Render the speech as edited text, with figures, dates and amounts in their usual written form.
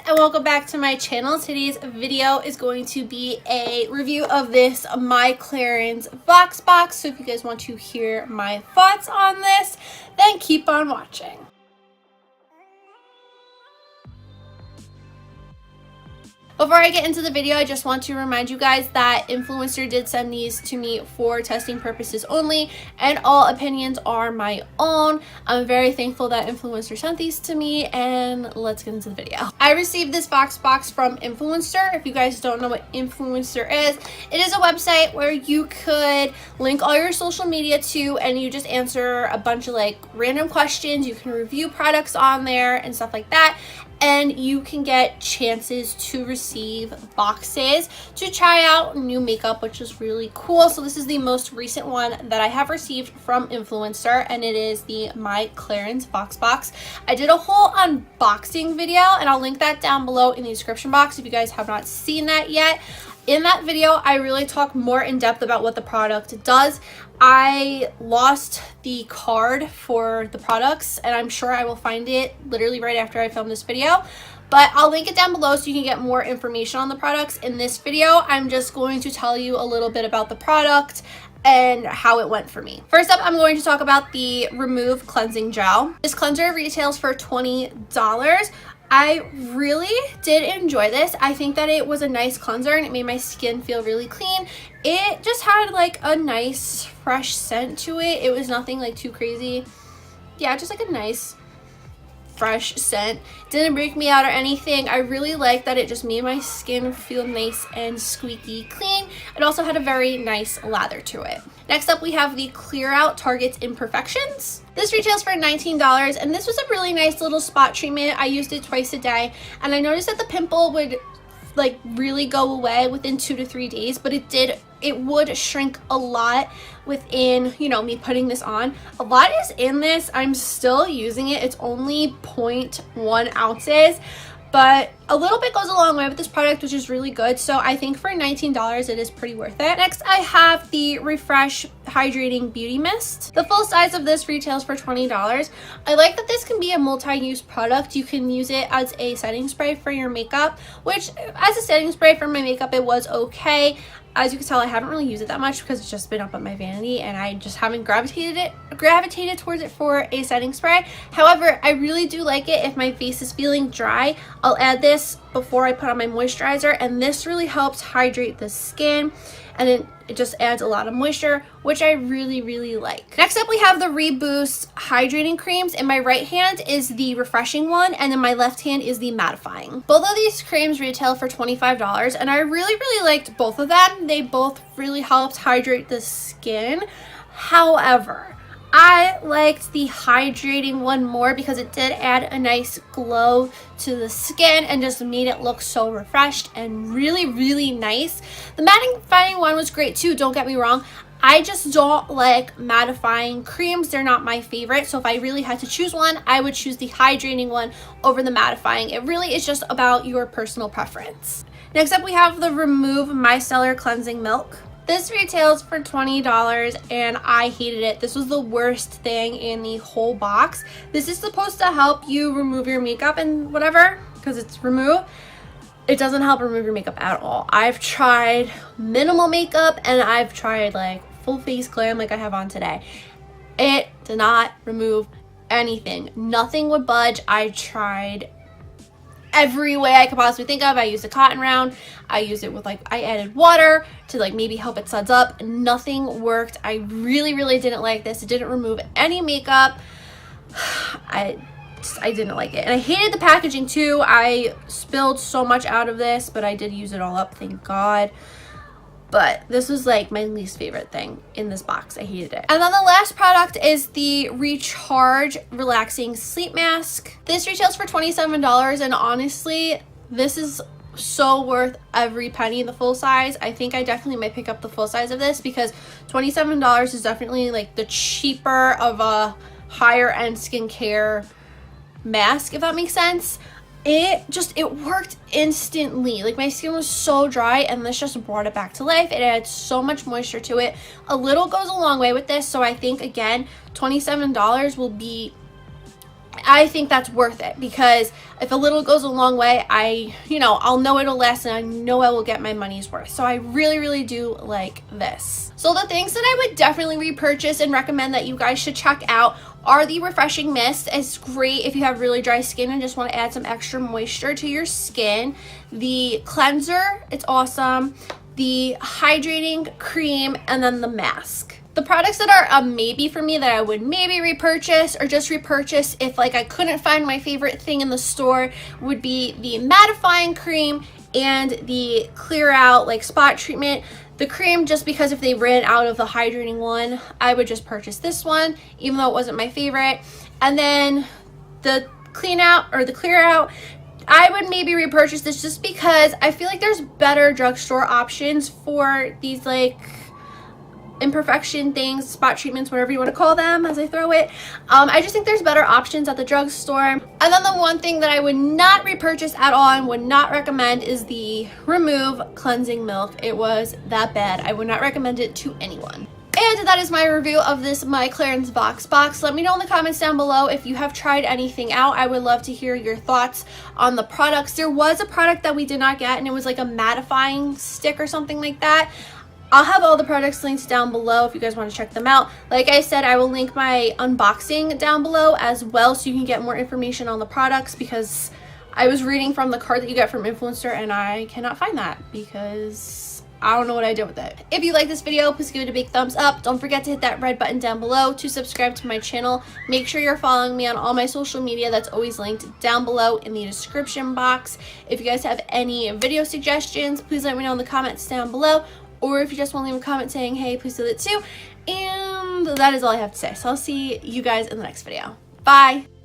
and welcome back to my channel. Today's video is going to be a review of this My Clarins Voxbox. So if you guys want to hear my thoughts on this, then keep on watching. Before I get into the video, I just want to remind you guys that Influenster did send these to me for testing purposes only, and all opinions are my own. I'm very thankful that Influencer sent these to me, and let's get into the video. I received this Voxbox from Influencer. If you guys don't know what Influencer is, it is a website where you could link all your social media to, and you just answer a bunch of like random questions. You can review products on there and stuff like that. And you can get chances to receive boxes to try out new makeup, which is really cool. So this is the most recent one that I have received from Influencer, and it is the My Clarins Voxbox. I did a whole unboxing video, and I'll link that down below in the description box if you guys have not seen that yet. In that video, I really talk more in depth about what the product does. I lost the card for the products, and I'm sure I will find it literally right after I film this video. But I'll link it down below so you can get more information on the products. In this video, I'm just going to tell you a little bit about the product and how it went for me. First up, I'm going to talk about the Remove Cleansing Gel. This cleanser retails for $20. I really did enjoy this. I think that it was a nice cleanser and it made my skin feel really clean. It just had like a nice fresh scent to it. It was nothing like too crazy. Yeah, just like a nice fresh scent. Didn't break me out or anything. I really like that it just made my skin feel nice and squeaky clean. It also had a very nice lather to it. Next up, we have the Clear Out Targets Imperfections. This retails for $19, and this was a really nice little spot treatment. I used it twice a day, and I noticed that the pimple would like really go away within 2 to 3 days, but it would shrink a lot within, you know, me putting this on. A lot is in this. I'm still using it. It's only 0.1 ounces, but a little bit goes a long way with this product, which is really good. So I think for $19, it is pretty worth it. Next, I have the Refresh Hydrating Beauty Mist. The full size of this retails for $20. I like that this can be a multi-use product. You can use it as a setting spray for your makeup, which as a setting spray for my makeup, it was okay. As you can tell, I haven't really used it that much because it's just been up at my vanity, and I just haven't gravitated towards it for a setting spray. However, I really do like it if my face is feeling dry. I'll add this before I put on my moisturizer, and this really helps hydrate the skin, and it just adds a lot of moisture, which I really like. Next up, we have the Reboost Hydrating Creams. In my right hand is the refreshing one, and in my left hand is the mattifying. Both of these creams retail for $25, and I really liked both of them. They both really helped hydrate the skin. However, I liked the hydrating one more because it did add a nice glow to the skin and just made it look so refreshed and really nice. The mattifying one was great too, don't get me wrong. I just don't like mattifying creams. They're not my favorite. So if I really had to choose one, I would choose the hydrating one over the mattifying. It really is just about your personal preference. Next up, we have the Remove Micellar Cleansing Milk. This retails for $20, and I hated it. This was the worst thing in the whole box. This is supposed to help you remove your makeup and whatever, because it's remove. It doesn't help remove your makeup at all. I've tried minimal makeup, and I've tried like full face glam like I have on today. It did not remove anything. Nothing would budge. I tried every way I could possibly think of. I used a cotton round. I used it with I added water to like maybe help it suds up. Nothing worked. I really didn't like this. It didn't remove any makeup. I didn't like it, and I hated the packaging too. I spilled so much out of this, but I did use it all up, thank God. But this was like my least favorite thing in this box. I hated it. And then the last product is the Recharge Relaxing Sleep Mask. This retails for $27, and honestly, this is so worth every penny. The full size, I think I definitely might pick up the full size of this because $27 is definitely like the cheaper of a higher end skincare mask, if that makes sense. It worked instantly. Like, my skin was so dry, and this just brought it back to life. It adds so much moisture to it. A little goes a long way with this, so I think again $27 will be I think that's worth it, because if a little goes a long way, I'll know it'll last, and I know I will get my money's worth. So I really do like this. So the things that I would definitely repurchase and recommend that you guys should check out are the Refreshing Mist. It's great if you have really dry skin and just want to add some extra moisture to your skin. The cleanser, it's awesome. The hydrating cream, and then the mask. The products that are a maybe for me that I would maybe repurchase, or just repurchase if like I couldn't find my favorite thing in the store, would be the mattifying cream and the clear out like spot treatment. The cream, just because if they ran out of the hydrating one, I would just purchase this one, even though it wasn't my favorite. And then the clean out or the clear out, I would maybe repurchase this just because I feel like there's better drugstore options for these like imperfection things, spot treatments, whatever you want to call them as I throw it. I just think there's better options at the drugstore. And then the one thing that I would not repurchase at all and would not recommend is the Remove Cleansing Milk. It was that bad. I would not recommend it to anyone. And that is my review of this My Clarins Voxbox. Let me know in the comments down below if you have tried anything out. I would love to hear your thoughts on the products. There was a product that we did not get, and it was like a mattifying stick or something like that. I'll have all the products linked down below if you guys want to check them out. Like I said, I will link my unboxing down below as well, so you can get more information on the products, because I was reading from the card that you get from Influenster and I cannot find that because I don't know what I did with it. If you like this video, please give it a big thumbs up. Don't forget to hit that red button down below to subscribe to my channel. Make sure you're following me on all my social media. That's always linked down below in the description box. If you guys have any video suggestions, please let me know in the comments down below. Or if you just want to leave a comment saying hey, please do that too. And that is all I have to say. So I'll see you guys in the next video. Bye!